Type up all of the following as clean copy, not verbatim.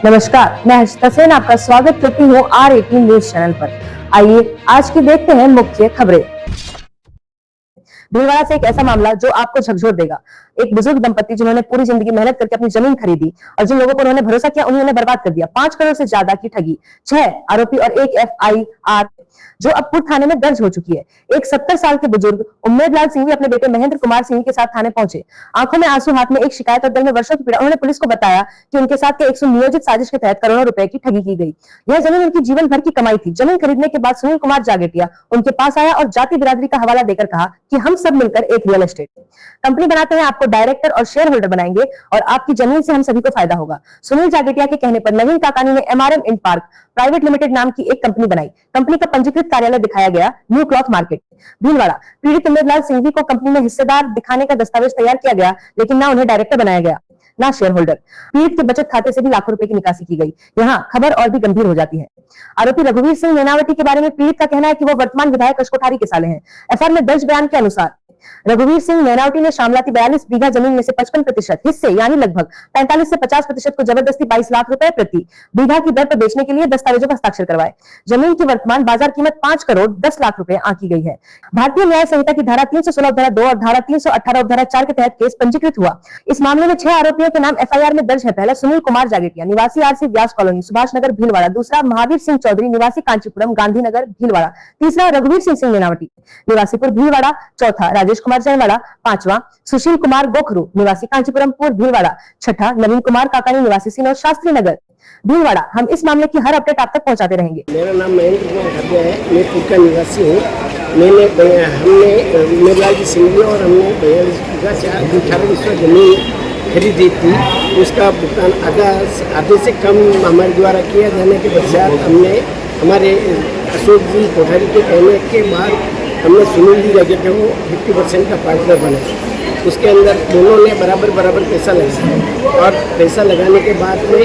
नमस्कार, मैं हर्षिता सेन आपका स्वागत करती हूँ R18 न्यूज चैनल पर। आइए आज की देखते हैं मुख्य खबरें। भीलवाड़ा से एक ऐसा मामला जो आपको झकझोर देगा। एक बुजुर्ग दंपति जिन्होंने पूरी जिंदगी मेहनत करके अपनी जमीन खरीदी और जिन लोगों को उन्होंने भरोसा किया उन्होंने बर्बाद कर दिया। 5 करोड़ से ज्यादा की ठगी, 6 आरोपी और एक FIR जो अब पूर्व थाने में दर्ज हो चुकी है। एक 70 साल के बुजुर्ग उम्मेद लाल सिंह अपने बेटे महेंद्र कुमार सिंह के साथ थाने पहुंचे। आंखों में आंसू, हाथ में एक शिकायत और दिल में वर्षों की पीड़ा। उन्होंने पुलिस को बताया कि उनके साथ एक सुनियोजित साजिश के तहत करोड़ों रुपए की ठगी की गई। यह जमीन उनकी जीवन भर की कमाई थी। जमीन खरीदने के बाद सुनील कुमार जागेटिया उनके पास आया और जाति बिरादरी का हवाला देकर कहा कि हम सब मिलकर एक रियल एस्टेट कंपनी बनाते हैं, आपको डायरेक्टर और शेयर होल्डर बनाएंगे और आपकी जमीन से हम सभी को फायदा होगा। सुनील जागेटिया के कहने पर नवीन काकानी ने MRM इन पार्क प्राइवेट लिमिटेड नाम की एक कंपनी बनाई। कंपनी का पंजीकृत कार्यालय दिखाया गया न्यू क्लॉथ मार्केट भीलवाड़ा। पीड़ित उम्मेदलाल सिंह को कंपनी में हिस्सेदार दिखाने का दस्तावेज तैयार किया गया, लेकिन ना उन्हें डायरेक्टर बनाया गया ना शेयर होल्डर। पीड़ित के बचत खाते से भी लाखों रुपए की निकासी की गई। यहाँ खबर और भी गंभीर हो जाती है। आरोपी रघुवीर सिंह नैनावटी के बारे में पीड़ित का कहना है कि वो वर्तमान विधायक कचकोठारी के साले हैं। FIR में दर्ज बयान के अनुसार रघुवीर सिंह नैनावटी ने शामलाती 42 बीघा जमीन में से 55% हिस्से यानी लगभग 45 से 50% को जबरदस्ती 22 लाख रुपए प्रति बीघा की दर पर बेचने के लिए दस्तावेजों पर हस्ताक्षर करवाए। जमीन की वर्तमान बाजार कीमत 5 करोड़ 10 लाख रुपए आंकी गई है। भारतीय न्याय संहिता की धारा 316 धारा 2 और धारा 318 धारा 4 के तहत केस पंजीकृत हुआ। इस मामले में 6 आरोपियों के नाम FIR में दर्ज है। पहला सुनील कुमार जागेटिया निवासी RC व्यास कॉलोनी सुभाष नगर भीलवाड़ा। दूसरा महावीर सिंह चौधरी निवासी कांचीपुरम गांधीनगर भीलवाड़ा। तीसरा रघुवीर सिंह नैनावटी निवासीपुर भीलवाड़ा। चौथा राजेश कुमार जयवाड़ा। पांचवा सुशील कुमार गोखरू निवासी कांचीपुरम पूर्व भीलवाड़ा। छठा नवीन कुमार काकानी निवासी सिनोर शास्त्री नगर भीलवाड़ा। हम इस मामले की हर अपडेट आप तक पहुंचाते रहेंगे। मेरा नाम महेंद्र कुमार खड्डे है, मैं पूर्व का निवासी हूँ। हमने उम्मेदलाल जी सिंह और हमने 42 बीघा 18 जमीन खरीदी थी। उसका भुगतान आधे से कम हमारे द्वारा किया जाने के पश्चात हमने हमारे अशोक जी कोठारी के कहने के बाद हमने सुनील जी जागेटिया को 50% का पार्टनर बनाया। उसके अंदर दोनों ने बराबर पैसा लगाया और पैसा लगाने के बाद में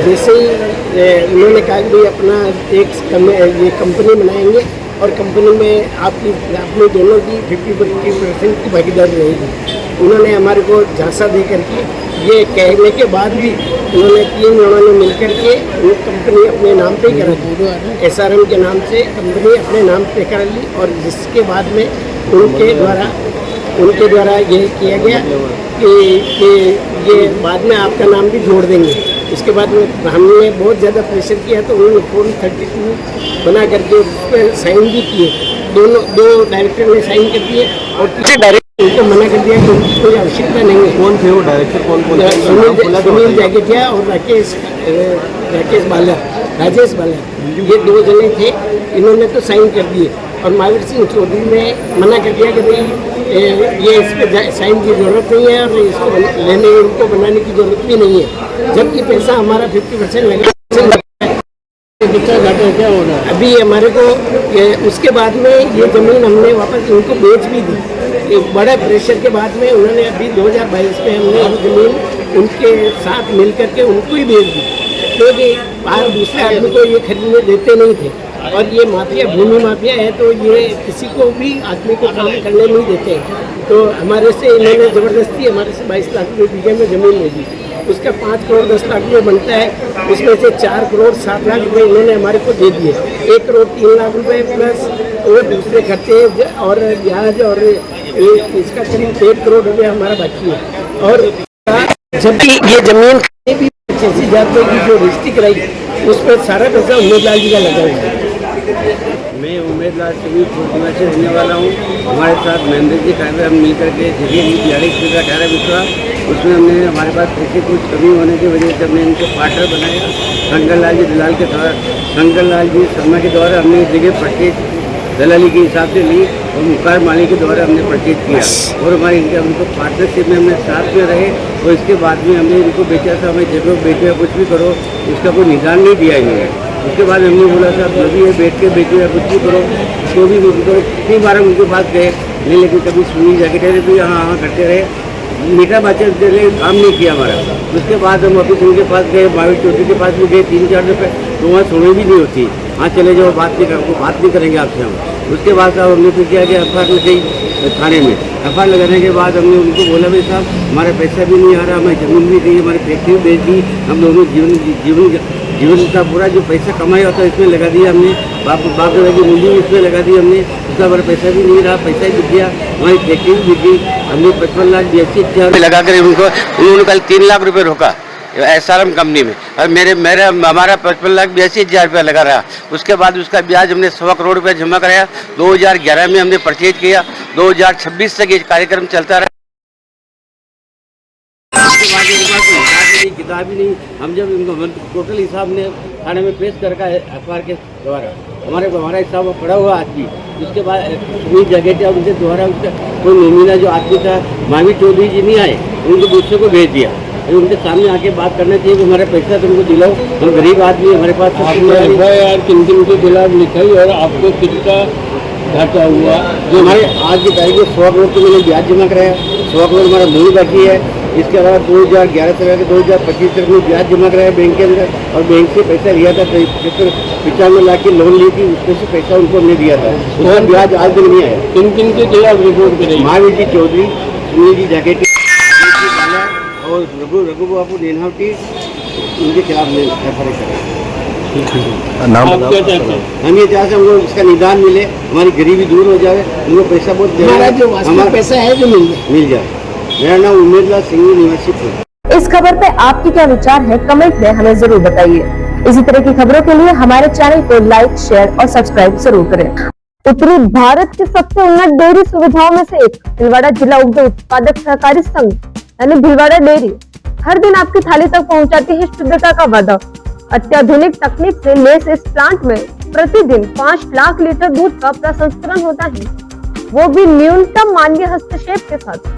जैसे ही उन्होंने कहा कि भाई अपना ये कंपनी बनाएंगे और कंपनी में अपने दोनों की 50% की भागीदारी रहेगी। उन्होंने हमारे को झांसा दे करके ये कहने के बाद भी उन्होंने 3 जनों ने मिलकर के वो कंपनी अपने नाम पे करा दी। SRM के नाम से कंपनी अपने नाम पे करा ली और जिसके बाद में उनके द्वारा ये किया गया कि ये बाद में आपका नाम भी जोड़ देंगे। उसके बाद में हमने बहुत ज़्यादा प्रेशर किया तो उन्होंने फॉर्म 32 बना करके उस पर साइन भी किए। दो डायरेक्टर ने साइन कर दिए और तीसरे डायरेक्टर उनको मना कर दिया कि उनकी कोई आवश्यकता नहीं है। कौन थे वो डायरेक्टर? कौन सुनील जागेटिया और राजेश बाला ये 2 जने थे। इन्होंने तो साइन कर दिए और महावीर सिंह चौधरी ने मना कर दिया कि भाई ये इस पर साइन की जरूरत नहीं है और इसको इनको बनाने की जरूरत भी नहीं है। जबकि पैसा हमारा 50% लगा क्या होगा अभी हमारे को। उसके बाद में ये ज़मीन हमने वापस उनको बेच भी दी। एक बड़े प्रेशर के बाद में उन्होंने अभी 2022 में हमने ज़मीन उनके साथ मिल करके उनको ही बेच दी, क्योंकि बाहर दूसरे आदमी को ये खरीदने देते नहीं थे। और ये माफिया भूमि माफिया है तो ये किसी को भी आदमी को काम करने नहीं देते हैं। तो हमारे से इन्होंने ज़बरदस्ती हमारे से 22 लाख रुपये बीघे में ज़मीन ले ली। उसका 5 करोड़ 10 लाख रुपये बनता है। उसमें से 4 करोड़ 7 लाख रुपये इन्होंने हमारे को दे दिए। 1 करोड़ 3 लाख रुपये प्लस और दूसरे खर्चे और ब्याज और इसका करीब 1 करोड़ रुपये हमारा बाकी है। और जबकि ये ज़मीन भी 85,000 रुपये की जो रजिस्ट्री कराई उस पर सारा पैसा उम्मेदलाल जी का लगा हुआ है। मैं उम्मेदलाल सिंह पूर्णिमा से रहने वाला हूँ। हमारे साथ महेंद्र जी खाए हम मिल करके जगह ली 42 बीघा 18 बिस्वा। उसमें हमने हमारे पास पैसे कुछ कमी होने की वजह से हमने इनको पार्टनर बनाया। शंकर लाल जी दलाल के द्वारा शंकर लाल जी शर्मा के द्वारा हमने जगह परचेज दलाली के हिसाब से ली और मुकार माली के द्वारा हमने परचेज किया और हमारे इनके उनको पार्टनरशिप में हमने साथ में रहे। और इसके बाद में हमने इनको बेचा था, हमें जगह बेचो या कुछ भी करो उसका कोई निदान नहीं दिया इन्होंने। उसके बाद हमने बोला था जो भी है बैठ के बेचो या कुछ भी करो तो भी करो। कितनी बार हम उनके पास गए नहीं, लेकिन कभी सुनी जाके ठहरे भी हाँ करते रहे। मीठा बातचीत दे रहे, काम नहीं किया हमारा। उसके बाद हम ऑफिस उनके पास गए, महावीर चौधरी के पास भी गए 3-4 रुपये तो वहाँ सुनी भी नहीं होती। हाँ चले जाओ, बात नहीं करेंगे आपसे हम। उसके बाद साहब हमने फिर क्या किया, एफ लगाई थाने में। एफ लगाने के बाद हमने उनको बोला भाई साहब हमारा पैसा भी नहीं आ रहा, हमारी ज़मीन भी दी, हमारी फैक्ट्री बेच दी, हम दोनों जीवन का पूरा जो पैसा कमाया होता है इसमें लगा दिया हमने, बाप दादा की मूल्य भी इसमें लगा दी हमने, उसका हमारा पैसा भी नहीं रहा, पैसा ही बिक गया, हमारी फैक्ट्री भी बिक गई। हमने 55,82,000 लगा कर उन्होंने कल 3 लाख रुपये रोका SRM कंपनी में, और हमारा 55,82,000 रुपया लगा रहा। उसके बाद उसका ब्याज हमने 1.25 करोड़ रुपया जमा कराया। 2011 में हमने परचेज किया, 2026 तक ये कार्यक्रम चलता रहा। किताब ही नहीं, हम जब इनको टोटल हिसाब ने थाने में पेश करके अखबार के द्वारा हमारा हिसाब पड़ा हुआ आदमी, उसके बाद सुनील जगेटिया उनके द्वारा उसका कोई नोमिना जो आदमी था महावीर चौधरी जी नहीं आए, उनको दूसरे को भेज दिया। उनके सामने आके बात करना चाहिए कि हमारा पैसा तुमको दिलाओ, हम गरीब आदमी, हमारे पास यार किन किन के खिलाफ लिखाई और आपको कितना घाटा हुआ? जो हमारे आज की तारीख में 100 करोड़ तो मैंने ब्याज जमा कराया, 100 करोड़ हमारा मूल बाकी है। इसके अलावा 2011 से लेकर 2025 तक में ब्याज जमा कराया बैंक के अंदर, और बैंक से पैसा लिया था 95 लाख की लोन ली थी, उसमें से पैसा उनको हमने दिया था, उसका ब्याज आज तक नहीं आया। किन किन के खिलाफ रिपोर्ट करेंगे? महावीर जी चौधरी, सुनील जी जैकेटी और रघु बाबू नेनहावटी, उनके खिलाफ एफआईआर करें। नाम आप क्या चाहते हैं? हम ये चाहते हैं हमको इसका निदान मिले, हमारी गरीबी दूर हो जाए, उनको पैसा बहुत हमारा जो वास्तविक पैसा है जो मिल जाए। मेरा नाम उमेदला सिंह निवासी पुर। इस खबर पे आपके क्या विचार है, कमेंट में हमें जरूर बताइए। इसी तरह की खबरों के लिए हमारे चैनल को लाइक, शेयर और सब्सक्राइब जरूर करें। उत्तरी भारत की सबसे उन्नत डेयरी सुविधाओं में से एक भीलवाड़ा जिला दुग्ध उत्पादक सहकारी संघ यानी भीलवाड़ा डेयरी हर दिन आपकी थाली तक पहुंचाती है शुद्धता का वादा। अत्याधुनिक तकनीक से लेस इस प्लांट में प्रतिदिन 5 लाख लीटर दूध का प्रसंस्करण होता है, वो भी न्यूनतम मानवीय हस्तक्षेप के साथ,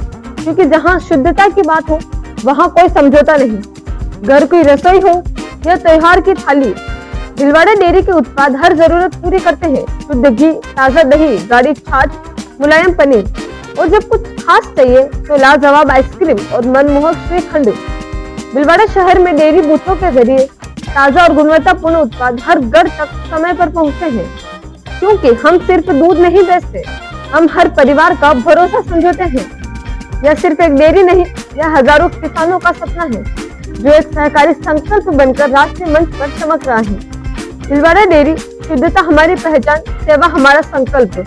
क्योंकि जहाँ शुद्धता की बात हो वहाँ कोई समझौता नहीं। घर की रसोई हो या त्योहार की थाली, भीलवाड़ा डेयरी के उत्पाद हर जरूरत पूरी करते हैं। शुद्ध घी, ताजा दही, गाढ़ी छाछ, मुलायम पनीर, और जब कुछ खास चाहिए तो लाजवाब आइसक्रीम और मनमोहक श्रीखंड। भीलवाड़ा शहर में डेयरी बूथों के जरिए ताजा और गुणवत्तापूर्ण उत्पाद हर घर तक समय पर पहुंचते हैं, क्योंकि हम सिर्फ दूध नहीं बेचते, हम हर परिवार का भरोसा समझौते हैं। यह सिर्फ एक डेयरी नहीं, यह हजारों किसानों का सपना है जो एक सहकारी संकल्प बनकर राष्ट्रीय मंच पर चमक रहा है। भीलवाड़ा डेयरी, शुद्धता हमारी पहचान, सेवा हमारा संकल्प।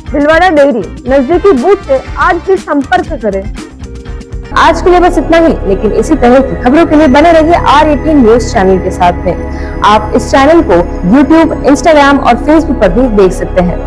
भीलवाड़ा डेयरी, नजदीकी बूथ से आज भी संपर्क करें। आज के लिए बस इतना ही, लेकिन इसी तरह की खबरों के लिए बने रहिए R18 न्यूज चैनल के साथ में। आप इस चैनल को YouTube, Instagram और Facebook पर भी देख सकते हैं।